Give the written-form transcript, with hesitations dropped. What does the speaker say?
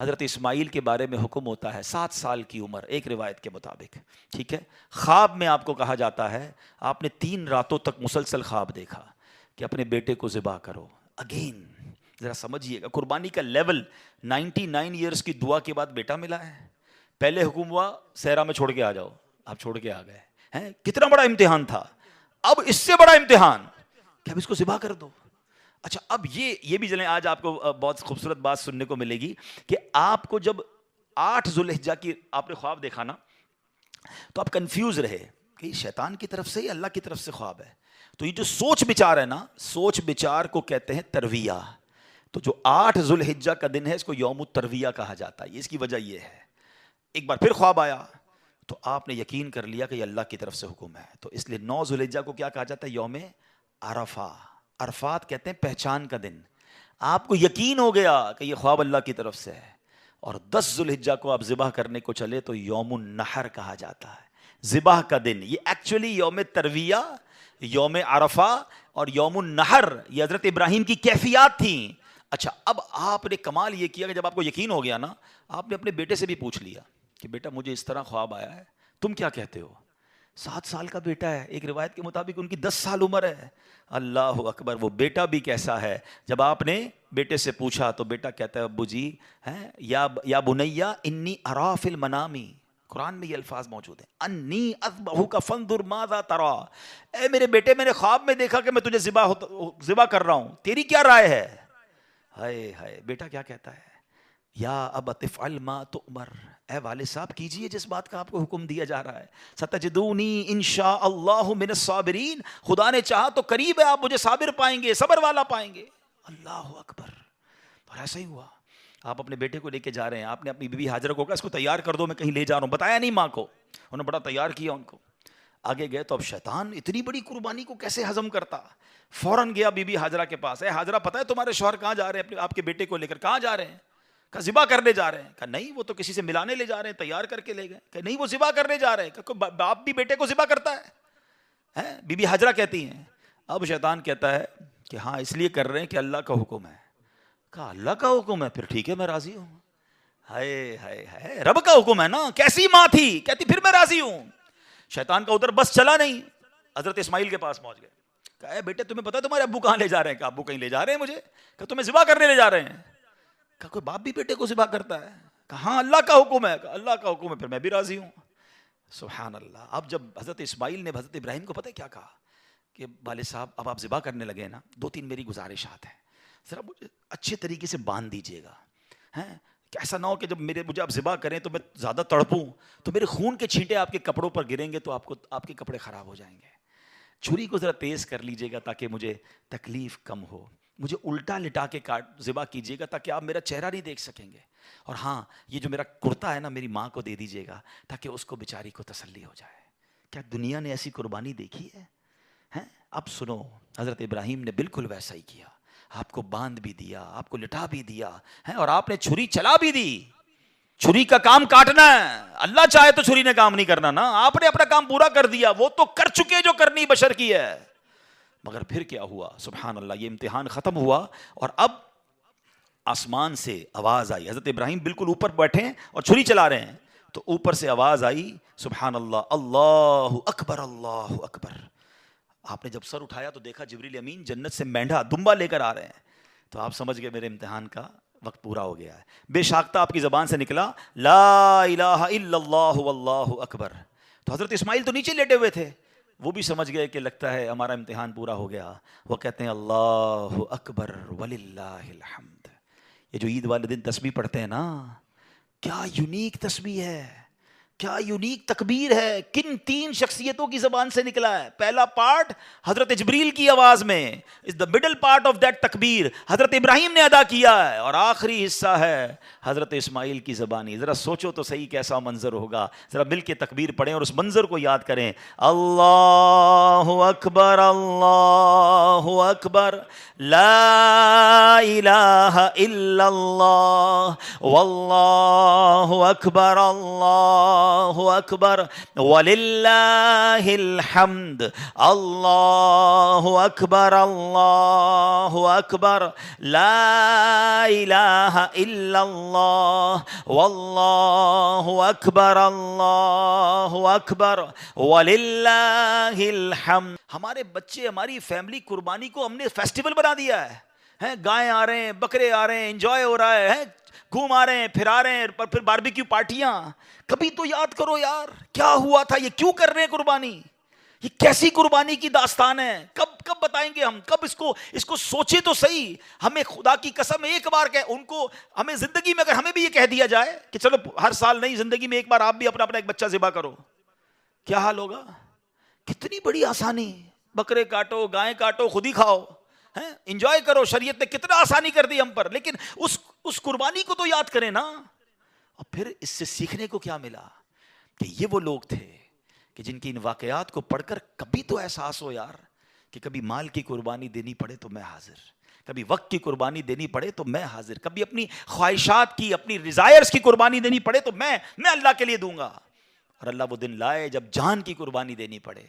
حضرت اسماعیل کے بارے میں حکم ہوتا ہے 7 سال کی عمر ایک روایت کے مطابق، ٹھیک ہے. خواب میں آپ کو کہا جاتا ہے آپ نے 3 راتوں تک مسلسل خواب دیکھا کہ اپنے بیٹے کو ذبح کرو. اگین ذرا سمجھیے گا قربانی کا لیول. 99 ایئرس کی دعا کے بعد بیٹا ملا ہے. پہلے حکم ہوا صحرا میں چھوڑ کے آ جاؤ، آپ چھوڑ کے آ گئے ہیں. کتنا بڑا امتحان تھا. اب اس سے بڑا امتحان کہ اب اس کو ذبح کر دو. اچھا اب یہ بھی چلیں آج آپ کو بہت خوبصورت بات سننے کو ملے گی کہ آپ کو جب 8 ذوالحجہ کی آپ نے خواب دیکھا نا تو آپ کنفیوز رہے کہ یہ شیطان کی طرف سے یا اللہ کی طرف سے خواب ہے. تو یہ جو سوچ بچار ہے نا، سوچ بچار کو کہتے ہیں ترویہ. تو جو 8 ذوالحجہ کا دن ہے اس کو یوم الترویہ کہا جاتا ہے. اس کی وجہ یہ ہے ایک بار پھر خواب آیا تو آپ نے یقین کر لیا کہ یہ اللہ کی طرف سے حکم ہے. تو اس لیے 9 ذوالحجہ کو کیا کہا جاتا ہے؟ یوم عرفہ. عرفات کہتے ہیں پہچان کا دن. آپ کو یقین ہو گیا کہ یہ خواب اللہ کی طرف سے ہے. اور 10 ذوالحجہ کو آپ ذبح کرنے کو چلے تو یوم النحر کہا جاتا ہے، ذبح کا دن. یہ ایکچولی یوم ترویہ، یوم عرفہ اور یوم النحر یہ حضرت ابراہیم کی کیفیات تھیں. اچھا اب آپ نے کمال یہ کیا کہ جب آپ کو یقین ہو گیا نا، آپ نے اپنے بیٹے سے بھی پوچھ لیا کہ بیٹا مجھے اس طرح خواب آیا ہے، تم کیا کہتے ہو؟ 7 سال کا بیٹا ہے، ایک روایت کے مطابق ان کی 10 سال عمر ہے. اللہ اکبر. وہ بیٹا بھی کیسا ہے. جب آپ نے بیٹے سے پوچھا تو بیٹا کہتا ہے ابو جی یا بنیا انی ارا فی المنامی. قرآن میں یہ الفاظ موجود ہیں، انی اذبحک فانظر ماذا ترا. اے میرے بیٹے میں نے خواب میں دیکھا کہ میں تجھے ذبح کر رہا ہوں، تیری کیا رائے ہے؟ ہائے ہائے. بیٹا کیا کہتا ہے؟ یا ابت افعل ما تؤمر. اے والد صاحب کیجئے جس بات کا آپ کو حکم دیا جا رہا ہے. ستجدونی انشاء اللہ من الصابرین. خدا نے چاہا تو قریب ہے آپ مجھے صابر پائیں گے، صبر والا پائیں گے. اللہ اکبر. اور ایسا ہی ہوا. آپ اپنے بیٹے کو لے کے جا رہے ہیں، آپ نے اپنی بیوی ہاجرہ کو کہا اس کو تیار کر دو میں کہیں لے جا رہا ہوں. بتایا نہیں ماں کو، انہوں نے بڑا تیار کیا ان کو. آگے گئے تو اب شیطان اتنی بڑی قربانی کو کیسے ہضم کرتا. فوراً گیا بی بی ہاجرہ کے پاس. اے ہاجرہ پتہ ہے تمہارے شوہر کہاں جا رہے ہیں آپ کے بیٹے کو لے کر؟ کہاں جا رہے ہیں؟ کہا ذبح کرنے جا رہے ہیں. کہا نہیں وہ تو کسی سے ملانے لے جا رہے ہیں، تیار کر کے لے گئے. کہ نہیں وہ ذبح کرنے جا رہے ہیں. کہ باپ بھی بیٹے کو ذبح کرتا ہے؟ بی بی ہاجرہ کہتی ہیں. اب شیطان کہتا ہے کہ ہاں اس لیے کر رہے ہیں کہ اللہ کا حکم ہے. کہا اللہ کا حکم ہے؟ پھر ٹھیک ہے میں راضی ہوں. ہائے ہائے ہائے، رب کا حکم ہے نا. کیسی ماں تھی، کہتی پھر میں راضی ہوں. شیطان کا ادھر بس چلا نہیں، حضرت اسماعیل کے پاس پہنچ گئے. کہا اے بیٹے تمہیں پتا ہے تمہارے ابو کہاں لے جا رہے ہیں؟ کہا ابو کہیں لے جا رہے ہیں مجھے. کہا تمہیں ذبح کرنے لے جا رہے ہیں؟ کہا کوئی باپ بھی بیٹے کو ذبح کرتا ہے؟ کہا ہاں اللہ کا حکم ہے. کہا اللہ کا حکم ہے پھر میں بھی راضی ہوں. سبحان اللہ. اب جب حضرت اسماعیل نے حضرت ابراہیم کو پتہ ہے کیا کہا کہ والد صاحب اب آپ ذبح کرنے لگے نا، 2-3 میری گزارشات ہیں، ذرا مجھے اچھے طریقے سے باندھ دیجیے گا. کہ ایسا نہ ہو کہ جب مجھے آپ ذبح کریں تو میں زیادہ تڑپوں تو میرے خون کے چھینٹے آپ کے کپڑوں پر گریں گے تو آپ کے کپڑے خراب ہو جائیں گے. چھری کو ذرا تیز کر لیجیے گا تاکہ مجھے تکلیف کم ہو. مجھے الٹا لٹا کے ذبح کیجیے گا تاکہ آپ میرا چہرہ نہیں دیکھ سکیں گے. اور ہاں یہ جو میرا کرتا ہے نا میری ماں کو دے دیجیے گا تاکہ اس کو بیچاری کو تسلی ہو جائے. کیا دنیا نے ایسی قربانی دیکھی ہے؟ اب سنو، حضرت ابراہیم نے بالکل ویسا ہی کیا. آپ کو باندھ بھی دیا، آپ کو لٹا بھی دیا اور آپ نے چھری چلا بھی دی. چھری کا کام کاٹنا ہے، اللہ چاہے تو چھری نے کام نہیں کرنا نا. آپ نے اپنا کام پورا کر دیا، وہ تو کر چکے جو کرنی بشر کی ہے. مگر پھر کیا ہوا؟ سبحان اللہ. یہ امتحان ختم ہوا اور اب آسمان سے آواز آئی. حضرت ابراہیم بالکل اوپر بیٹھے ہیں اور چھری چلا رہے ہیں تو اوپر سے آواز آئی سبحان اللہ، اللہ اکبر اللہ اکبر. آپ نے جب سر اٹھایا تو دیکھا جبریل امین جنت سے مینڈھا دمبا لے کر آ رہے ہیں. تو آپ سمجھ گئے میرے امتحان کا وقت پورا ہو گیا ہے. بے شاختہ آپ کی زبان سے نکلا لا الہ الا اللہ واللہ اکبر. تو حضرت اسماعیل تو نیچے لیٹے ہوئے تھے، وہ بھی سمجھ گئے کہ لگتا ہے ہمارا امتحان پورا ہو گیا. وہ کہتے ہیں اللہ اکبر وللہ الحمد. یہ جو عید والے دن تسبیح پڑھتے ہیں نا، کیا یونیک تسبیح ہے، کیا یونیک تکبیر ہے. کن 3 شخصیتوں کی زبان سے نکلا ہے؟ پہلا پارٹ حضرت جبریل کی آواز میں is the middle part of that تکبیر حضرت ابراہیم نے ادا کیا ہے، اور آخری حصہ ہے حضرت اسماعیل کی زبانی. ذرا سوچو تو صحیح کیسا منظر ہوگا. ذرا مل کے تکبیر پڑھیں اور اس منظر کو یاد کریں. اللہ اکبر اللہ اکبر لا الہ الا اللہ واللہ اکبر اللہ اللہ اکبر وللہ الحمد، اللہ اکبر اللہ اکبر، لا الہ الا اللہ واللہ اکبر اللہ اکبر وللہ الحمد۔ ہمارے بچے، ہماری فیملی قربانی کو ہم نے فیسٹیول بنا دیا ہے، گائے آ رہے ہیں، بکرے آ رہے ہیں، انجوائے ہو رہا ہے، گھوم آ رہے ہیں، پھر آ رہے ہیں، پھر باربیکیو پارٹیاں۔ کبھی تو یاد کرو یار کیا ہوا تھا، یہ کیوں کر رہے ہیں قربانی، یہ کیسی قربانی کی داستان ہے، کب بتائیں گے ہم، کب اس کو سوچے تو صحیح۔ ہمیں خدا کی قسم ایک بار ان کو ہمیں زندگی میں اگر ہمیں بھی یہ کہہ دیا جائے کہ چلو ہر سال نہیں، زندگی میں ایک بار آپ بھی اپنا ایک بچہ ذبح کرو، کیا حال ہوگا؟ کتنی بڑی آسانی، بکرے کاٹو، گائیں کاٹو، خود ہی کھاؤ، انجوائے کرو۔ شریعت نے کتنا آسانی کر دی ہم پر، لیکن اس قربانی کو تو یاد کریں نا۔ اور پھر اس سے سیکھنے کو کیا ملا کہ یہ وہ لوگ تھے کہ جن کی ان واقعات کو پڑھ کر کبھی تو احساس ہو یار کہ کبھی مال کی قربانی دینی پڑے تو میں حاضر، کبھی وقت کی قربانی دینی پڑے تو میں حاضر، کبھی اپنی خواہشات کی، اپنی ڈیزائرز کی قربانی دینی پڑے تو میں اللہ کے لیے دوں گا، اور اللہ وہ دن لائے جب جان کی قربانی دینی پڑے۔